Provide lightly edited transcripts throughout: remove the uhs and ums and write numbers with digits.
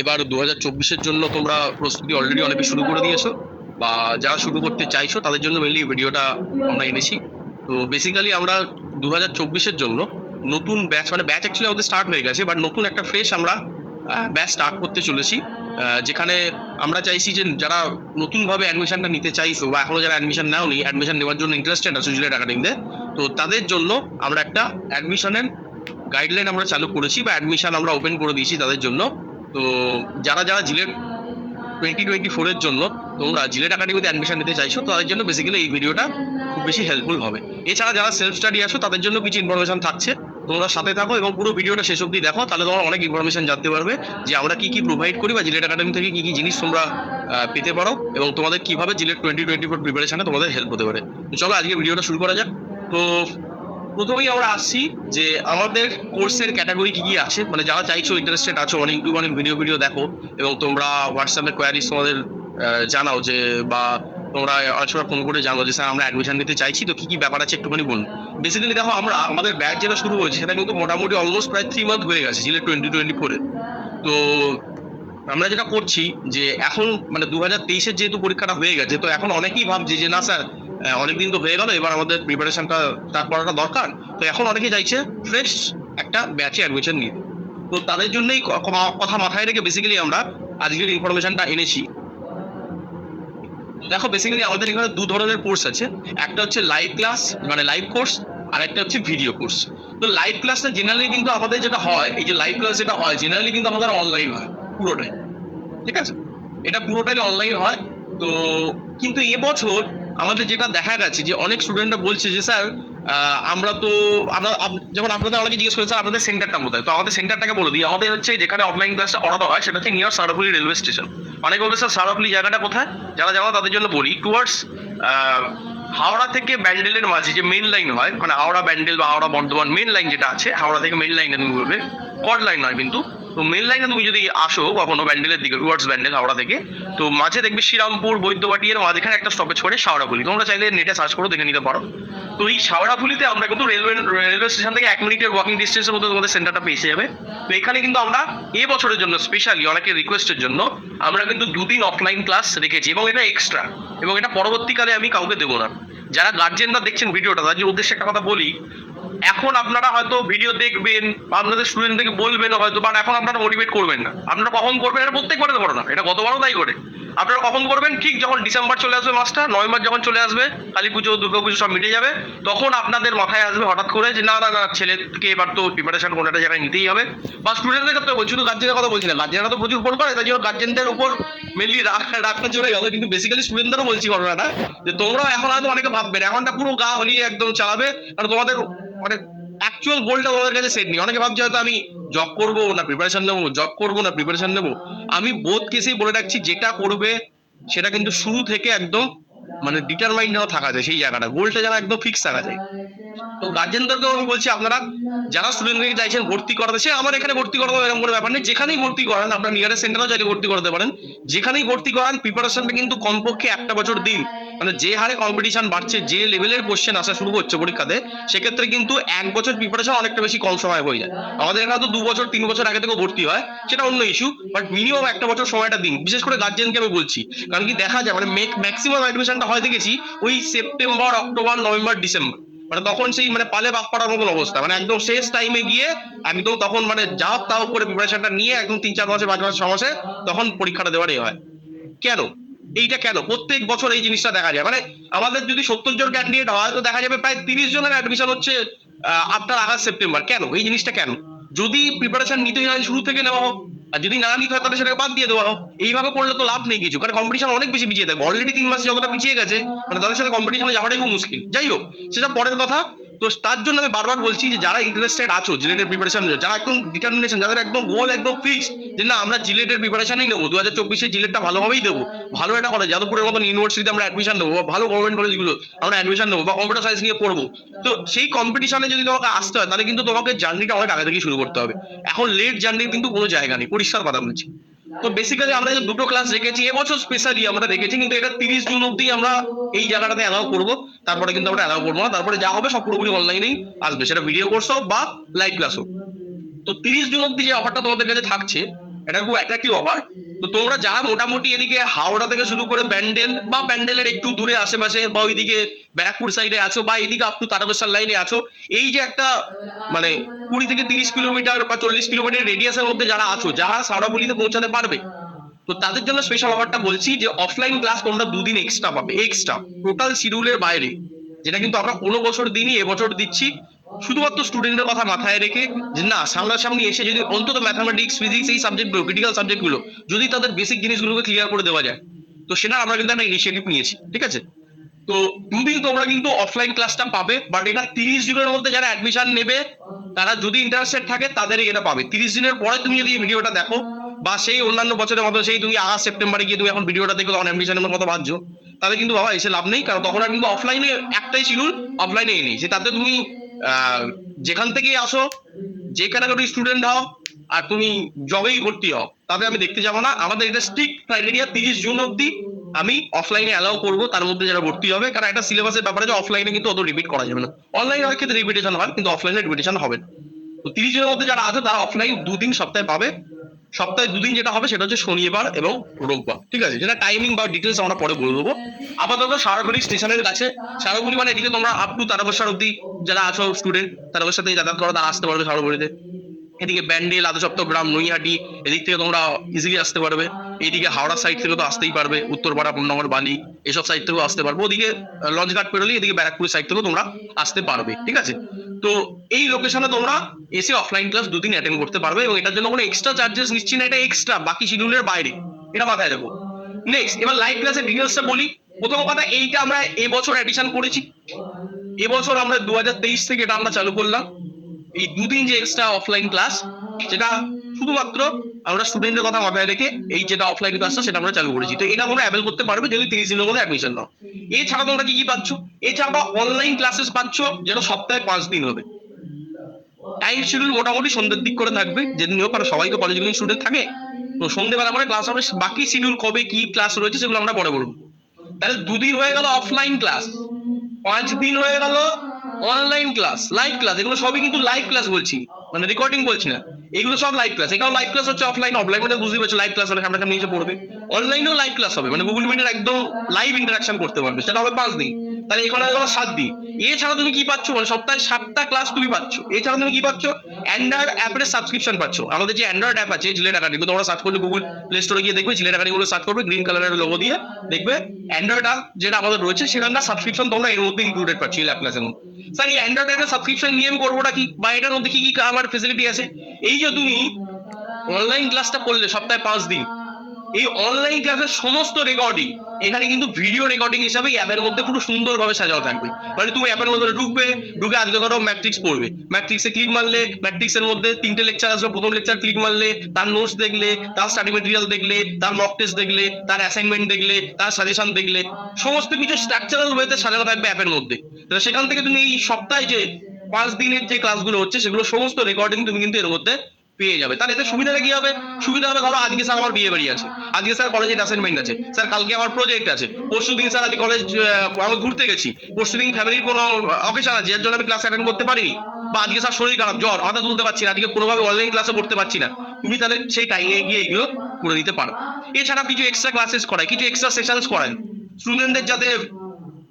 এবার 2024-এর জন্য তোমরা প্রস্তুতি অলরেডি অনেকে শুরু করে দিয়েছো, বা যারা শুরু করতে চাইছো তাদের জন্য মেনলি ভিডিওটা আমরা এনেছি। তো বেসিক্যালি আমরা 2024-এর জন্য নতুন ব্যাচ, মানে ব্যাচ অ্যাকচুয়ালি আমাদের স্টার্ট হয়ে গেছে, বাট নতুন একটা ফ্রেশ আমরা ব্যাচ স্টার্ট করতে চলেছি, যেখানে আমরা চাইছি যে যারা নতুন ভাবে অ্যাডমিশনটা নিতে চাইছো বা এখনো যারা অ্যাডমিশন নেওনি, অ্যাডমিশন নেওয়ার জন্য ইন্টারেস্টেড আছো জিলেট একাডেমিতে, তো তাদের জন্য আমরা একটা অ্যাডমিশনের গাইডলাইন আমরা চালু করেছি বা অ্যাডমিশন আমরা ওপেন করে দিয়েছি তাদের জন্য। তো যারা যারা জিলেট 2024-এর জন্য তোমরা জিলেট একাডেমিতে অ্যাডমিশন নিতে চাইছো তাদের জন্য বেসিক্যালি এই ভিডিওটা খুব বেশি হেল্পফুল হবে। এছাড়া যারা সেলফ স্টাডি আসো তাদের জন্য কিছু ইনফরমেশন থাকছে, তোমরা সাথে থাকো এবং পুরো ভিডিওটা শেষ অবধি দেখো, তাহলে তোমরা অনেক ইনফরমেশন জানতে পারবে যে আমরা কি কি প্রোভাইড করি বা জিলেট একাডেমি থেকে কি কি জিনিস তোমরা পেতে পারো এবং তোমাদের কিভাবে জিলেট 2024 প্রিপারেশনে তোমাদের হেল্প হতে পারে। তো চলো আজকে ভিডিওটা শুরু করা যাক। তো প্রথমেই আমরা আসছি যে আমাদের কোর্সের ক্যাটাগরি কি কি আছে, মানে যারা চাইছো ইন্টারেস্টেড আছো, অনেক ইউটিউব অনেক ভিডিও দেখো এবং তোমরা হোয়াটসঅ্যাপে কোয়ারিজ তোমাদের জানাও যে, বা তোমরা অনেক সময় ফোন করে জানো যে স্যার আমরা অ্যাডমিশন নিতে চাইছি, তো কি কি ব্যাপার আছে একটুখানি বলুন। বেসিক্যালি দেখো, আমরা আমাদের ব্যাচ যেটা শুরু হয়েছে সেটা কিন্তু মোটামুটি অলমোস্ট প্রায় 3 মান্থ হয়ে গেছে জিলেট 2024-এ। তো আমরা যেটা করছি যে এখন মানে 2023-এর যেহেতু পরীক্ষাটা হয়ে গেছে, তো এখন অনেকেই ভাবছে যে না স্যার অনেকদিন তো হয়ে গেল, এবার আমাদের প্রিপারেশনটা স্টার্ট করাটা দরকার। তো এখন অনেকেই চাইছে ফ্রেশ একটা ব্যাচে অ্যাডমিশন নিতে। তো তাদের জন্যই কথা মাথায় রেখে বেসিক্যালি আমরা আজকের ইনফরমেশনটা এনেছি। দেখো বেসিক্যালি আমাদের এখানে দু ধরনের কোর্স আছে, একটা হচ্ছে লাইভ ক্লাস মানে লাইভ কোর্স, আর একটা হচ্ছে ভিডিও কোর্স। তো লাইভ ক্লাসটা জেনারেলি কিন্তু আমাদের যেটা হয়, এই যে লাইভ ক্লাস যেটা হয় জেনারেলি কিন্তু আমাদের অনলাইন হয় পুরোটাই, ঠিক আছে, এটা পুরোটাই অনলাইন হয়। তো কিন্তু এবছর আমাদের যেটা দেখা গেছে যে অনেক স্টুডেন্টরা বলছে যে স্যার আমরা তো যেমন আপনাদের অনেকে জিজ্ঞেস করেছে আপনাদের সেন্টারটা কোথায়, তো আমাদের সেন্টারটাকে বলে দিই। আমাদের হচ্ছে যেখানে অফলাইন ক্লাসটা করানো হয় সেটা হচ্ছে নিয়ার সারাপুলি রেলওয়ে স্টেশন। অনেকে বলবে স্যার সারাপুলি জায়গাটা কোথায়, যারা জানো তাদের জন্য বলি, টুয়ার্ডস হাওড়া থেকে ব্যান্ডেলের মাঝে যে মেন লাইন হয়, মানে হাওড়া ব্যান্ডেল বা হাওড়া বর্ধমান মেন লাইন যেটা আছে, হাওড়া থেকে মেন লাইনে তুমি বলবে, কড লাইন নয় কিন্তু। তো মেন লাইনে তুমি যদি আসো কখনো ব্যান্ডেলের দিকে, টুয়ার্ডস ব্যান্ডেল হাওড়া থেকে, তো মাঝে দেখবে শ্রীরামপুর বৈদ্যবাটি এর মাঝখানে একটা স্টপেজ করে শাওড়াফুলি, তোমরা চাইলে নেটে সার্চ করে দেখে নিতে পারো। তো এই শাওড়াফুলিতে আমরা কিন্তু রেলওয়ে স্টেশন থেকে 1 মিনিটের ওয়াকিং ডিস্টেন্সের মধ্যে তোমাদের সেন্টারটা পেয়ে যাবে। তো এখানে কিন্তু আমরা বছরের জন্য স্পেশালি অনেকের রিকোয়েস্টের জন্য আমরা কিন্তু 2 দিন অফলাইন ক্লাস রেখেছি এবং এটা এক্সট্রা, এবং এটা পরবর্তীকালে আমি কাউকে দেবো না। যারা গার্জেনরা দেখছেন ভিডিওটা তাদের উদ্দেশ্যে একটা কথা বলি, এখন আপনারা হয়তো ভিডিও দেখবেন বা আপনাদের স্টুডেন্টদেরকে বলবেন হয়তো, বাট এখন আপনারা মোটিভেট করবেন না। আপনারা কখন করবেন, এটা প্রত্যেকবারে করো না, এটা গতবারও তাই করে। আপনারা কখন করবেন, ঠিক যখন ডিসেম্বর চলে আসবে, মাসটা নভেম্বর যখন চলে আসবে, কালী পুজো দুর্গা পুজো সব মিটে যাবে, তখন আপনাদের মাথায় আসবে হঠাৎ করে যে না না না ছেলেকে এবার তো প্রিপারেশন কোনো একটা জায়গায় নিতেই হবে। বা স্টুডেন্টদের ক্ষেত্রে বলছি, শুধু গার্জেনের কথা বলছি না, গার্জেনরা তো প্রচুর ফোন করে, তাই জন্য গার্জেনদের উপর মেনলি রাগটা চলে গেল, কিন্তু বেসিক্যালি স্টুডেন্টদেরও বলছি ঘটনাটা, যে তোমরাও এখন হয়তো অনেকে ভাববেন এখনটা পুরো গা হলিয়ে একদম চালাবে, কারণ তোমাদের মানে অ্যাকচুয়াল গোলটা তোমাদের কাছে সেট নেই। অনেকে ভাবছে হয়তো আমি জব করবো না প্রিপারেশন নেবো, জব করবো না প্রিপারেশন নেবো। আমি বোধ কেসেই বলে রাখছি, যেটা করবে সেটা কিন্তু শুরু থেকে একদম মানে ডিটারমাইন্ড যেন থাকা যায়, সেই জায়গাটা গোলটা যেন একদম ফিক্স থাকা যায়। তো গার্জেনদেরকেও আমি বলছি, আপনারা যারা স্টুডেন্টকে চাইছেন ভর্তি করাতে, সে আমার এখানে ভর্তি করাতে এরকম কোনো ব্যাপার নেই, যেখানেই ভর্তি করান, আপনার নিয়ারেস্ট সেন্টারেও চাইলে ভর্তি করাতে পারেন, যেখানেই ভর্তি করান প্রিপারেশনটা কিন্তু কমপক্ষে 1টা বছর দিন। মানে যে হারে কম্পিটিশন বাড়ছে, যে লেভেলের কোশ্চেন আসা শুরু হচ্ছে পরীক্ষাতে, সেক্ষেত্রে কিন্তু 1 বছর প্রিপারেশন অনেকটা বেশি কম সময় হয়ে যায়। আমাদের এখানে তো 2 বছর 3 বছর আগে থেকেও ভর্তি হয়, সেটা অন্য ইস্যু, বাট মিনিমাম 1টা বছর সময়টা দিন, বিশেষ করে গার্জেনকে আমি বলছি। কারণ কি দেখা যায়, মানে ম্যাক্সিমাম অ্যাডমিশনটা হয় দেখেছি ওই সেপ্টেম্বর অক্টোবর নভেম্বর ডিসেম্বর, মানে তখন সেই মানে পালে বাপ পাড়ার মতন অবস্থা, মানে একদম শেষ টাইমে গিয়ে একদম তখন মানে যাও তাও করে প্রিপারেশনটা নিয়ে একদম 3-4 মাসে 5 মাসে 6 মাসে তখন পরীক্ষাটা দেওয়ার হয়। কেন এইটা কেন প্রত্যেক বছর এই জিনিসটা দেখা যায়? মানে আমাদের যদি 70 জন ক্যান্ডিডেট হয়, তো দেখা যাবে প্রায় 30 জনের অ্যাডমিশন হচ্ছে আফটার আগস্ট সেপ্টেম্বর। কেন এই জিনিসটা কেন? যদি প্রিপারেশন নিতে হয় শুরু থেকে নেওয়া হোক, আর যদি না নিতে হয় তাহলে সেটাকে বাদ দিয়ে দেওয়া হোক। এইভাবে করলে তো লাভ নেই কিছু, কারণ কম্পিটিশন অনেক বেশি পিছিয়ে থাকবে। অলরেডি 3 মাস যতটা পিছিয়ে গেছে, মানে তাদের সাথে কম্পিটিশনে যাওয়াটাই খুব মুশকিল। যাই হোক, সেটা পরের কথা। তো তার জন্য আমি বারবার বলছি যে যারা ইন্টারেস্টেড আছো জিলেটের প্রিপারেশন, যারা একদম ডিটারমিনেশন, যাদের একদম গোল একদম ফিক্স যে না আমরা জিলেটের প্রিপারেশনই নেবো, 2024-এ জিলেটটা ভালোভাবেই দেবো, ভালো একটা কলেজ যাদবপুরের মতন ইউনিভার্সিটিতে আমরা অ্যাডমিশন নেবো, বা ভালো গভর্নমেন্ট কলেজগুলো আমরা অ্যাডমিশন নেবো, বা কম্পিউটার সায়েন্স নিয়ে পড়বো। তো সেই কম্পিটিশনে যদি তোমাকে আসতে হয়, তাহলে কিন্তু তোমাকে জার্নিটা অনেক আগে থেকেই শুরু করতে হবে। এখন লেট জার্নির কিন্তু কোনো জায়গা নেই, পরিষ্কার কথা বলছি। তো বেসিক্যালি আমরা যে দুটো ক্লাস রেখেছি এবছর স্পেশালি আমরা রেখেছি, কিন্তু এটা 30 জুন অব্দি আমরা এই জায়গাটাতে অ্যালাউ করবো, তারপরে কিন্তু আমরা অ্যালাউ করবো না। তারপরে যা হবে সব পুরোপুরি অনলাইনেই আসবে, সেটা ভিডিও কোর্স হোক বা লাইভ ক্লাস হোক। তো 30 জুন অব্দি যে অফারটা তোমাদের কাছে থাকছে, এটা খুব অ্যাট্রাক্টিভ অফার। তো তোমরা যারা মোটামুটি এদিকে হাওড়া থেকে শুরু করে ব্যান্ডেল বা ব্যান্ডেলের একটু দূরে আশেপাশে বা ওইদিকে ব্যারাকপুর সাইডে আছো বা এদিকে আপ টু তারকেশ্বর লাইনে আছো, এই যে একটা মানে 20 থেকে 30 কিলোমিটার বা 40 কিলোমিটার রেডিয়াসের মধ্যে যারা আছো, যারা সাউরাবুলিতে পৌঁছাতে পারবে, তো তাদের জন্য স্পেশাল অফারটা বলছি যে অফলাইন ক্লাস তোমরা 2 দিন এক্সট্রা পাবে, এক্সট্রা টোটাল শিডিউলের বাইরে, যেটা কিন্তু আমরা কোনো বছর দিনই এবছর দিচ্ছি শুধুমাত্র স্টুডেন্টের কথা মাথায় রেখে, যে না সামনাসামনি এসে যদি অন্তত ম্যাথামেটিক্স ফিজিক্স এই সাবজেক্টগুলো ক্রিটিক্যাল সাবজেক্টগুলো যদি তাদের বেসিক জিনিসগুলোকে ক্লিয়ার করে দেওয়া যায়, তো সেটা আমরা কিন্তু একটা ইনিশিয়েটিভ নিয়েছি। ঠিক আছে, তো 2 দিন তোমরা কিন্তু অফলাইন ক্লাসটা পাবে, বাট এটা 30 দিনের মধ্যে যারা অ্যাডমিশন নেবে তারা যদি ইন্টারেস্টেড থাকে তাদেরই এটা পাবে। 30 দিনের পরে তুমি যদি এই ভিডিওটা দেখো বা সেই অন্যান্য বছরের মতো সেই তুমি আগস্ট সেপ্টেম্বরে গিয়ে তুমি এখন ভিডিওটা দেখো তখন অ্যাডমিশনের মতো ভাবছো, তাহলে কিন্তু বাবা এসে লাভ নেই, কারণ তখন আর কিন্তু অফলাইনে একটাই শিডিউল, অফলাইনে নেই যে তাতে তুমি যেখান থেকেই আসো, যে ক্যাটাগরি স্টুডেন্ট হও আর তুমি জবেই ভর্তি হও, তাতে আমি দেখতে যাবো না। আমাদের এটা স্ট্রিক্ট ক্রাইটেরিয়া 30 জুন অব্দি আমি অফলাইনে অ্যালাউ করবো, তার মধ্যে যারা ভর্তি হবে, কারণ একটা সিলেবাসের ব্যাপারে যে অফলাইনে কিন্তু অত রিপিট করা যাবে না। অনলাইনে অনেক ক্ষেত্রে রিপিটেশন হয় কিন্তু অফলাইনে রিপিটেশন হবে না। তো 30 জনের মধ্যে যারা আছে তারা অফলাইন 2 দিন সপ্তাহে পাবে। সপ্তাহে 2 দিন যেটা হবে সেটা হচ্ছে শনিবার এবং রোববার। ঠিক আছে, যেটা টাইমিং বা ডিটেলস আমরা পরে বলে দেবো। আপাতত সারাগুলি স্টেশনের কাছে, সারাগুলি মানে এদিকে তোমরা আপ টু তারকেশ্বর অব্দি যারা আছো স্টুডেন্ট, তারকেশ্বর থেকে যাতায়াত করো তারা আসতে পারবে সারাগুলিতে। এদিকে ব্যান্ডেল, আদর্শপ্তগ্রাম, নৈহাটি এদিক থেকে তোমরা ইজিলি আসতে পারবে। এইদিকে হাওড়া সাইড থেকে তো আসতেই পারবে, উত্তরপাড়া, পূর্ণনগর, বালি এসব সাইড থেকেও আসতে পারবে। ওদিকে লঞ্চঘাট পেরোলে এদিকে ব্যারাকপুর সাইড থেকেও তোমরা আসতে পারবে। ঠিক আছে, তো এই লোকেশনে তোমরা এসে অফলাইন ক্লাস 2 দিন অ্যাটেন্ড করতে পারবে এবং এটার জন্য কোনো এক্সট্রা চার্জেস নিচ্ছি না, এটা এক্সট্রা বাকি শিডিউলের বাইরে, এটা মাথায় রাখো। নেক্সট, এবার লাইভ ক্লাসের ডিটেলসটা বলি। প্রথম কথা, এইটা আমরা এবছর অ্যাডিশন করেছি, এবছর আমরা 2023 থেকে এটা আমরা চালু করলাম। এই 2 দিন যে এক্সট্রা অফলাইন ক্লাস, সেটা শুধুমাত্র আমরা স্টুডেন্টের কথা মাথায় রেখে এই যেটা অফলাইন ক্লাসটা সেটা আমরা চালু করেছি। তো এটা তোমরা অ্যাভেল করতে পারবে যদি 30 দিনের মধ্যে অ্যাডমিশন নাও। এছাড়া তোমরা কি কি পাচ্ছ? এছাড়া অনলাইন ক্লাসেস পাচ্ছ, যেটা সপ্তাহে 5 দিন হবে। টাইম শিডিউল মোটামুটি সন্ধ্যের দিক করে থাকবে, যেদিন হোক, কারণ সবাই তো কলেজগুলো স্টুডেন্ট থাকে, তো সন্ধ্যেবেলা করে ক্লাস হবে। বাকি শিডিউল কবে কি ক্লাস রয়েছে সেগুলো আমরা পরে বলবো। তাহলে 2 দিন হয়ে গেল অফলাইন ক্লাস, 5 দিন হয়ে গেল অনলাইন ক্লাস, লাইভ ক্লাস। এগুলো সবই কিন্তু লাইভ ক্লাস বলছি, মানে রেকর্ডিং বলছি না, এগুলো সব লাইভ ক্লাস। এখানে লাইভ ক্লাস হচ্ছে অফলাইন, অফলাইন মানে বুঝতে পারছো লাইভ ক্লাস হলে সামনে সামনে এসে পড়বে। অনলাইনেও লাইভ ক্লাস হবে, মানে গুগল মিটের একদম লাইভ ইন্টারাকশন করতে পারবে, সেটা হবে 5 দিন। তাহলে এখানে হয়ে গেল 7 দিন। এছাড়া তুমি কি পাচ্ছ, মানে সপ্তাহে 7টা ক্লাস তুমি পাচ্ছ। এছাড়া তুমি কি পাচ্ছ? অ্যান্ড্রয়েড অ্যাপের সাবস্ক্রিপশন পাচ্ছ। আমাদের যে অ্যান্ড্রয়েড অ্যাপ আছে জিলেট একাডেমি, তোমরা সার্চ করলে গুগল প্লে স্টোরে গিয়ে দেখবে জিলেট একাডেমি গুলো সার্চ করবে, গ্রিন কালারের লোগো দিয়ে দেখবে অ্যান্ড্রয়েড অ্যাপ যেটা আমাদের রয়েছে সেখানকার সাবস্ক্রিপশন তোমরা এর মধ্যে ইনক্লুডেড পাচ্ছ এই ল্যাব ক্লাসের মধ্যে। স্যার এই অ্যান্ড্রয়েড অ্যাপের সাবস্ক্রিপশন নিয়ে আমি করবোটা কি, বা এটার মধ্যে কি কি আমার ফেসিলিটি আছে? এই যে তুমি অনলাইন ক্লাসটা করলে সপ্তাহে 5 দিন, এই অনলাইন ক্লাসের সমস্ত রেকর্ডিং এখানে কিন্তু ভিডিও রেকর্ডিং হিসাবে অ্যাপের মধ্যে পুরো সুন্দরভাবে সাজানো থাকবে। মানে তুমি অ্যাপের মধ্যে ঢুকবে, ঢুকে আজকে ধরো ম্যাট্রিক্স পড়বে, ম্যাট্রিক্সে ক্লিক মারলে ম্যাট্রিক্সের মধ্যে 3টে লেকচার আসবে। প্রথম লেকচার ক্লিক মারলে তার নোটস দেখলে, তার স্টাডি মেটেরিয়াল দেখলে, তার মক টেস্ট দেখলে, তার অ্যাসাইনমেন্ট দেখলে, তার সাজেশন দেখলে, সমস্ত কিছু স্ট্রাকচারাল ওয়েতে সাজানো থাকবে অ্যাপের মধ্যে। তো সেখান থেকে তুমি এই সপ্তাহে যে 5 দিনের যে ক্লাসগুলো হচ্ছে সেগুলো সমস্ত রেকর্ডিং তুমি কিন্তু এর মধ্যে পেয়ে যাবে। তাহলে এতে সুবিধাটা কি হবে? সুবিধা হবে, ধরো আজকে স্যার আমার বিয়ে বাড়ি আছে, আজকে স্যার কলেজে অ্যাসাইনমেন্ট আছে, স্যার কালকে আমার প্রজেক্ট আছে, পরশু দিন স্যার আজকে কলেজ আমি ঘুরতে গেছি, পরশু দিন ফ্যামিলির কোনো অকেশন আছে যার জন্য আমি ক্লাস অ্যাটেন্ড করতে পারিনি, বা আজকে স্যার শরীর খারাপ, জ্বর, মাথা তুলতে পারছি না, আজকে কোনোভাবে অনলাইন ক্লাসে পড়তে পারছি না, তুমি তাহলে সেই টাইমে গিয়ে এগুলো করে দিতে পারো। এছাড়া কিছু এক্সট্রা ক্লাসেস করায়, কিছু এক্সট্রা সেশনস করায় স্টুডেন্টদের, যাতে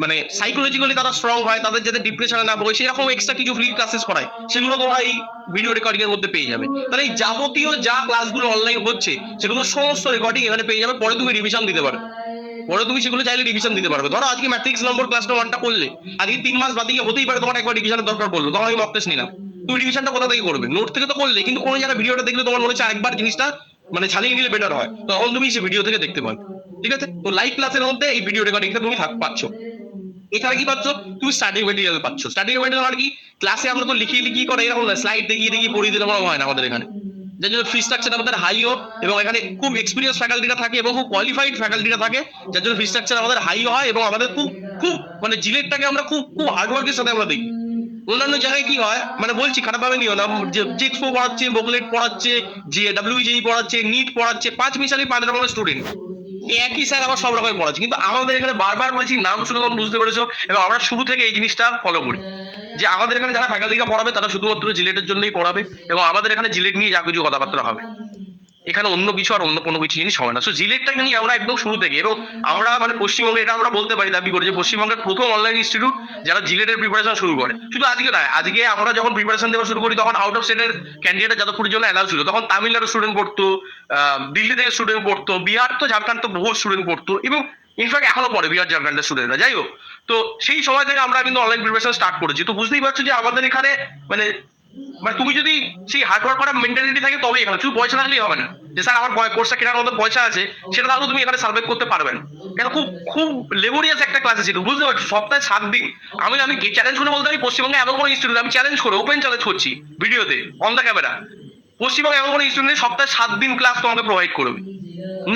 মানে সাইকোলজিক্যালি তারা স্ট্রং হয়, তাদের যাতে ডিপ্রেশনে না পড়ে, সেরকম এক্সট্রা কিছু ফ্রি ক্লাসেস করায়, সেগুলো তোমরা এই ভিডিও রেকর্ডিং এর মধ্যে পেয়ে যাবে। তাহলে এই যাবতীয় যা ক্লাসগুলো অনলাইন হচ্ছে সেগুলো সমস্ত রেকর্ডিং এখানে পেয়ে যাবে। পরে তুমি রিভিশন দিতে পারো, পরে তুমি সেগুলো চাইলে রিভিশন দিতে পারবে। ধরো আজকে ম্যাট্রিক্স নম্বর ক্লাসটা 1টা করলে, আজকে 3 মাস বাদ দিয়ে হতেই পারে তোমার একবার রিভিশনের দরকার পড়লো, তখন আমি মক টেস্ট নিলাম, তুমি রিভিশনটা কোথা থেকে করবে? নোট থেকে তো করলে, কিন্তু কোনো জায়গায় ভিডিওটা দেখলে তোমার মনে হচ্ছে আরেকবার জিনিসটা মানে ছাড়িয়ে নিলে বেটার হয়, তখন তুমি সেই ভিডিও থেকে দেখতে পাবে। ঠিক আছে, তো লাইভ ক্লাসের মধ্যে এই ভিডিও রেকর্ডিংটা তুমি পাচ্ছ। এছাড়া কি পাচ্ছ? তুমি স্টাডি মেটেরিয়াল পাচ্ছ। স্টাডি মেটেরিয়াল মানে কি? ক্লাসে আমরা তো লিখিয়ে করে এরকম না, স্লাইড দেখিয়ে পড়িয়ে দিলে হয় না আমাদের এখানে, যার জন্য ফি স্ট্রাকচার আমাদের হাইও, এবং এখানে খুব এক্সপিরিয়েন্স ফ্যাকাল্টিরা থাকে এবং খুব কোয়ালিফাইড ফ্যাকাল্টিরা থাকে, যার জন্য ফি স্ট্রাকচার আমাদের হাইও হয়। এবং আমাদের খুব খুব মানে জিলেটটাকে আমরা খুব খুব হার্ডওয়ার্কের সাথে আমরা দেখি। অন্যান্য জায়গায় কি হয়, মানে বলছি খারাপভাবে নিও না, যে এক্সপো পড়াচ্ছে, বোকলেট পড়াচ্ছে, যে ডাব্লিউজেই পড়াচ্ছে, নিট পড়াচ্ছে, 5 মিশালি 5 রকমের স্টুডেন্ট, একই স্যার আবার সব রকমের পড়াচ্ছে। কিন্তু আমাদের এখানে বারবার বলছি, নাম শুনে তখন বুঝতে পেরেছো, এবং আমরা শুরু থেকে এই জিনিসটা ফলো করি যে আমাদের এখানে যারা ফ্যাকাল্টিরা পড়াবে তারা শুধুমাত্র জিলেটের জন্যই পড়াবে, এবং আমাদের এখানে জিলেট নিয়ে যা কিছু কথাবার্তা হবে। এখানে অন্য কিছু আর অন্য কোনো কিছু জিনিস হবে না। সো জিলেটটা কিন্তু আমরা একদম শুরু থেকে, এবং আমরা মানে পশ্চিমবঙ্গে এটা আমরা বলতে পারি, দাবি করি যে পশ্চিমবঙ্গের প্রথম অনলাইন ইনস্টিটিউট যারা জিলেটের প্রিপারেশন শুরু করে। শুধু আজকে নয়, আজকে আমরা যখন প্রিপারেশন দেওয়া শুরু করি তখন আউট অফ স্টেটের ক্যান্ডিডেট যাদবপুরের জন্য অ্যালাউ ছিল। তখন তামিলনাড়ু স্টুডেন্ট পড়তো, দিল্লি থেকে স্টুডেন্ট পড়তো, বিহার তো ঝাড়খণ্ড তো বহু স্টুডেন্ট পড়তো, এবং ইনফ্যাক্ট এখনো পড়ে বিহার ঝাড়খণ্ডের স্টুডেন্টরা। যাই হোক, তো সেই সময় থেকে আমরা কিন্তু অনলাইন প্রিপারেশন স্টার্ট করেছি। তো বুঝতেই পারছো যে আমাদের এখানে মানে মানে তুমি যদি সেই হার্ডওয়ার্ক করার মেন্টালিটি থাকে তবেই এখানে, শুধু পয়সা থাকলেই হবে না যে স্যার আমার কোর্সটা কেনার মতো পয়সা আছে, সেটা তাহলে তুমি এখানে সার্ভাইভ করতে পারবে না। কেন, খুব খুব লেবোরিয়াস একটা ক্লাসে ছিল, বুঝতে পারছো, সপ্তাহে 7 দিন। আমি আমি চ্যালেঞ্জ করে বলতে পারি পশ্চিমবঙ্গে এমন কোনো ইনস্টিটিউট, আমি চ্যালেঞ্জ করে ওপেন চ্যালেঞ্জ করছি ভিডিওতে অন দ্য ক্যামেরা, পশ্চিমবঙ্গে এমন কোনো ইনস্টিটিউট নেই সপ্তাহে 7 দিন ক্লাস তোমাকে প্রোভাইড করবে,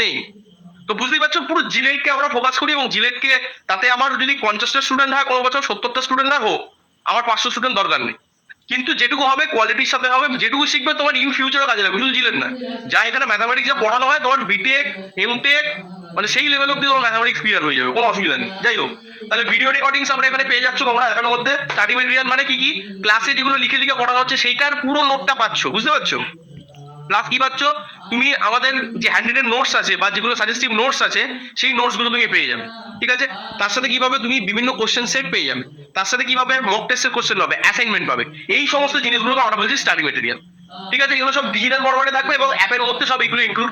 নেই। তো বুঝতেই পারছো, পুরো জিলেটকে আমরা ফোকাস করি, এবং জিলেটকে তাতে আমার যদি 50টা স্টুডেন্ট হয় কোনো বছর, 70টা স্টুডেন্ট হয় হোক, আমার 500 স্টুডেন্ট দরকার নেই। কিন্তু যেটুকু হবে কোয়ালিটির সাথে হবে, যেটুকু শিখবে তোমার ইন ফিউচারও কাজে লাগবে, শুধু জিলেট না। যা এখানে ম্যাথামেটিক্স যা পড়ানো হয়, তোমার বিটেক এমটেক মানে সেই লেভেল অব্দি তোমার ম্যাথামেটিক্স ক্লিয়ার হয়ে যাবে, কোনো অসুবিধা নেই। যাই হোক, তাহলে ভিডিও রেকর্ডিংস আমরা এখানে পেয়ে যাচ্ছ তোমরা এখানের মধ্যে। স্টাডি মেটেরিয়াল মানে কি কি, ক্লাসে যেগুলো লিখে লিখে পড়ানো হচ্ছে সেইটার পুরো নোটটা পাচ্ছ, বুঝতে পারছো। প্লাস কি পাচ্ছ, তুমি আমাদের যে হ্যান্ড নোটস আছে বা যেগুলো সাজেস্টিভ নোটস আছে, সেই নোটস গুলো তুমি পেয়ে যাবে, ঠিক আছে। তার সাথে কিভাবে তুমি বিভিন্ন কোশ্চেন সেট পেয়ে যাবে, তার সাথে কিভাবে মক টেস্টের কোশ্চেন পাবে, অ্যাসাইনমেন্ট পাবে, এই সমস্ত জিনিসগুলো আমরা বলছি স্টাডি মেটেরিয়াল, ঠিক আছে। এগুলো সব ডিজিটাল ফরম্যাটে থাকবে এবং অ্যাপের মধ্যে সব এগুলো ইনক্লুড